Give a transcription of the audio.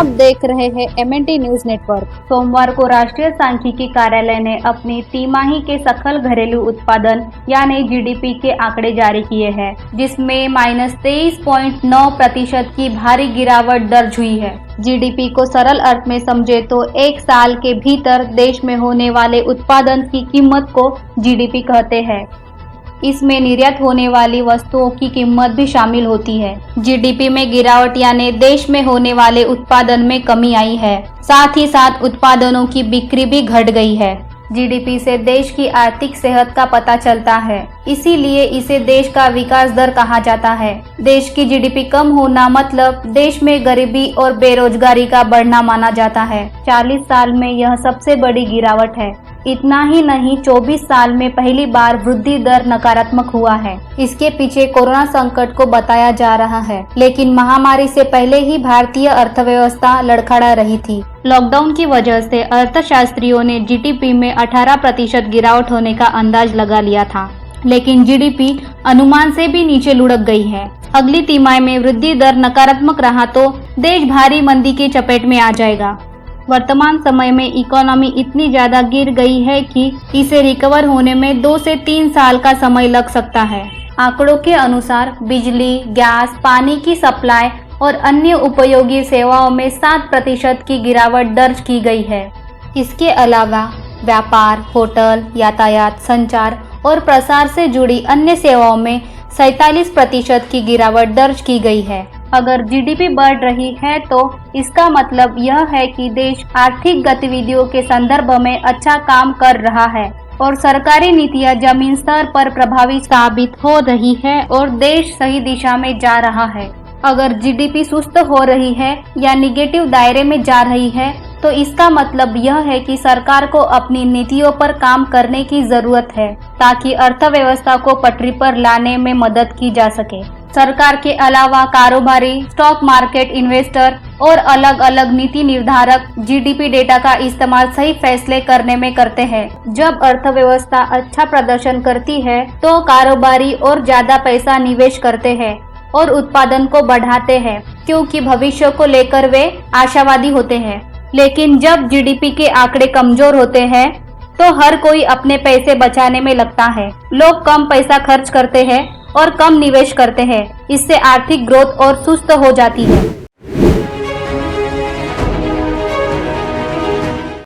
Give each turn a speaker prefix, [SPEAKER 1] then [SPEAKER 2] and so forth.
[SPEAKER 1] आप देख रहे हैं MNT न्यूज नेटवर्क। सोमवार को राष्ट्रीय सांख्यिकी कार्यालय ने अपनी तिमाही के सकल घरेलू उत्पादन यानी GDP के आंकड़े जारी किए हैं, जिसमें -23.9% की भारी गिरावट दर्ज हुई है। GDP को सरल अर्थ में समझे तो एक साल के भीतर देश में होने वाले उत्पादन की कीमत को GDP कहते हैं। इसमें निर्यात होने वाली वस्तुओं की कीमत भी शामिल होती है। GDP में गिरावट यानी देश में होने वाले उत्पादन में कमी आई है, साथ ही साथ उत्पादनों की बिक्री भी घट गई है। GDP से देश की आर्थिक सेहत का पता चलता है, इसीलिए इसे देश का विकास दर कहा जाता है। देश की GDP कम होना मतलब देश में गरीबी और बेरोजगारी का बढ़ना माना जाता है। 40 साल में यह सबसे बड़ी गिरावट है। इतना ही नहीं, 24 साल में पहली बार वृद्धि दर नकारात्मक हुआ है। इसके पीछे कोरोना संकट को बताया जा रहा है, लेकिन महामारी से पहले ही भारतीय अर्थव्यवस्था लड़खड़ा रही थी। लॉकडाउन की वजह से अर्थशास्त्रियों ने GDP में 18% गिरावट होने का अंदाज लगा लिया था, लेकिन GDP अनुमान से भी नीचे लुढ़क गई है। अगली तिमाही में वृद्धि दर नकारात्मक रहा तो देश भारी मंदी की चपेट में आ जाएगा। वर्तमान समय में इकोनॉमी इतनी ज्यादा गिर गई है कि इसे रिकवर होने में 2 से 3 साल का समय लग सकता है। आंकड़ों के अनुसार बिजली, गैस, पानी की सप्लाई और अन्य उपयोगी सेवाओं में 7% की गिरावट दर्ज की गई है। इसके अलावा व्यापार, होटल, यातायात, संचार और प्रसार से जुड़ी अन्य सेवाओं में 47% की गिरावट दर्ज की गई है। अगर GDP बढ़ रही है तो इसका मतलब यह है कि देश आर्थिक गतिविधियों के संदर्भ में अच्छा काम कर रहा है और सरकारी नीतियां जमीन स्तर पर प्रभावी साबित हो रही है और देश सही दिशा में जा रहा है। अगर GDP सुस्त हो रही है या निगेटिव दायरे में जा रही है तो इसका मतलब यह है कि सरकार को अपनी नीतियों पर काम करने की जरूरत है, ताकि अर्थव्यवस्था को पटरी पर लाने में मदद की जा सके। सरकार के अलावा कारोबारी, स्टॉक मार्केट इन्वेस्टर और अलग अलग नीति निर्धारक GDP डेटा का इस्तेमाल सही फैसले करने में करते हैं। जब अर्थव्यवस्था अच्छा प्रदर्शन करती है तो कारोबारी और ज्यादा पैसा निवेश करते हैं और उत्पादन को बढ़ाते हैं, क्योंकि भविष्य को लेकर वे आशावादी होते हैं। लेकिन जब GDP के आंकड़े कमजोर होते हैं तो हर कोई अपने पैसे बचाने में लगता है। लोग कम पैसा खर्च करते हैं और कम निवेश करते हैं। इससे आर्थिक ग्रोथ और सुस्त हो जाती है।